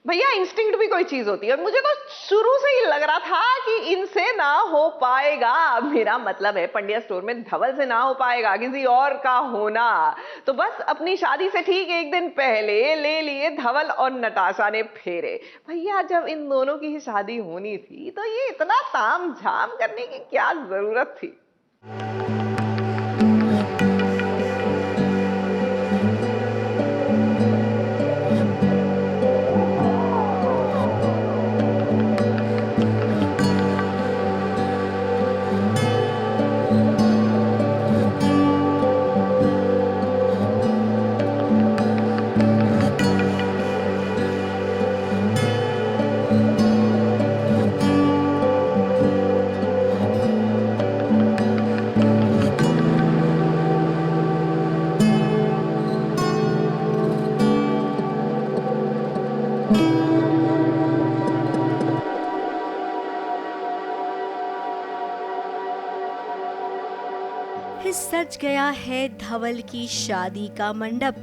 भैया इंस्टिंक्ट भी कोई चीज होती है और मुझे तो शुरू से ही लग रहा था कि इनसे ना हो पाएगा। मेरा मतलब है पंड्या स्टोर में धवल से ना हो पाएगा, किसी और का होना। तो बस अपनी शादी से ठीक एक दिन पहले ले लिए धवल और नताशा ने फेरे। भैया जब इन दोनों की ही शादी होनी थी तो ये इतना ताम झाम करने की क्या जरूरत थी। सज गया है धवल की शादी का मंडप।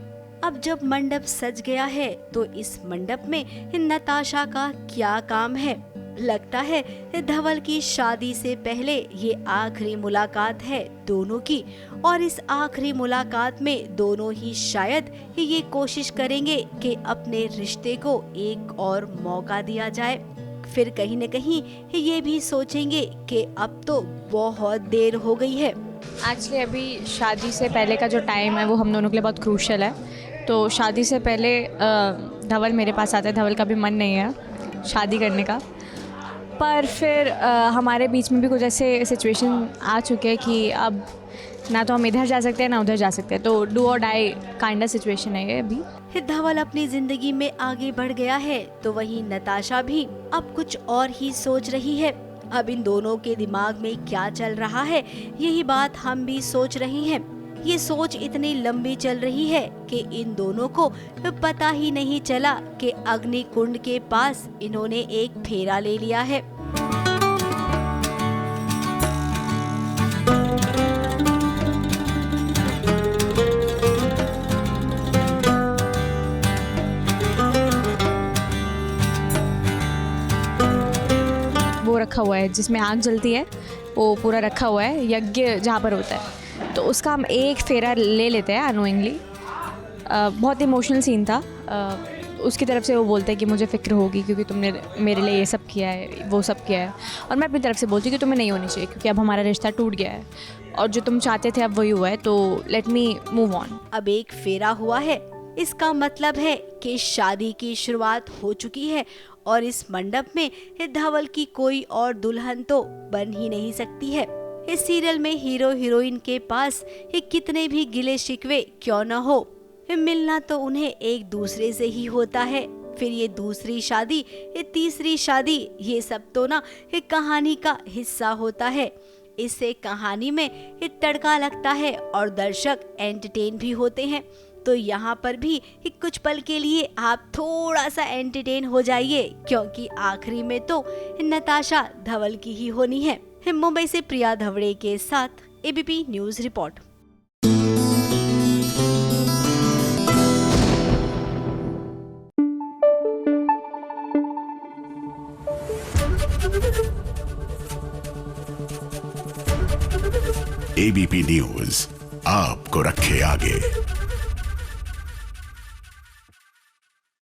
अब जब मंडप सज गया है तो इस मंडप में नताशा का क्या काम है। लगता है धवल की शादी से पहले ये आखिरी मुलाकात है दोनों की, और इस आखिरी मुलाकात में दोनों ही शायद ये कोशिश करेंगे कि अपने रिश्ते को एक और मौका दिया जाए। फिर कहीं न कहीं ये भी सोचेंगे कि अब तो बहुत देर हो गई है। एक्चुअली अभी शादी से पहले का जो टाइम है वो हम दोनों के लिए बहुत क्रूशियल है। तो शादी से पहले धवल मेरे पास आता है, धवल का भी मन नहीं है शादी करने का, पर फिर हमारे बीच में भी कुछ ऐसे सिचुएशन आ चुके हैं कि अब ना तो हम इधर जा सकते हैं ना उधर जा सकते हैं, तो डू और डाई काइंड ऑफ सिचुएशन है ये अभी। धवल अपनी जिंदगी में आगे बढ़ गया है तो वहीं नताशा भी अब कुछ और ही सोच रही है। अब इन दोनों के दिमाग में क्या चल रहा है यही बात हम भी सोच रहे हैं। ये सोच इतनी लंबी चल रही है कि इन दोनों को पता ही नहीं चला कि अग्नि कुंड के पास इन्होंने एक फेरा ले लिया है। रखा हुआ है जिसमें आग जलती है, वो पूरा रखा हुआ है यज्ञ जहाँ पर होता है, तो उसका हम एक फेरा ले लेते हैं अनोइंगली। बहुत इमोशनल सीन था। उसकी तरफ से वो बोलते हैं कि मुझे फ़िक्र होगी क्योंकि तुमने मेरे लिए ये सब किया है वो सब किया है, और मैं अपनी तरफ से बोलती हूँ कि तुम्हें नहीं होनी चाहिए क्योंकि अब हमारा रिश्ता टूट गया है और जो तुम चाहते थे अब वही हुआ है, तो लेट मी मूव ऑन। अब एक फेरा हुआ है, इसका मतलब है कि शादी की शुरुआत हो चुकी है और इस मंडप में धवल की कोई और दुल्हन तो बन ही नहीं सकती है। इस सीरियल में हीरो हीरोइन के पास कितने भी गिले शिकवे क्यों न हो, मिलना तो उन्हें एक दूसरे से ही होता है। फिर ये दूसरी शादी, ये तीसरी शादी, ये सब तो ना कहानी का हिस्सा होता है। इससे कहानी में तड़का लगता है और दर्शक एंटरटेन भी होते हैं। तो यहाँ पर भी कुछ पल के लिए आप थोड़ा सा एंटरटेन हो जाइए, क्योंकि आखिरी में तो नताशा धवल की ही होनी है। मुंबई से प्रिया धवड़े के साथ ABP news report. ABP news आपको रखे आगे।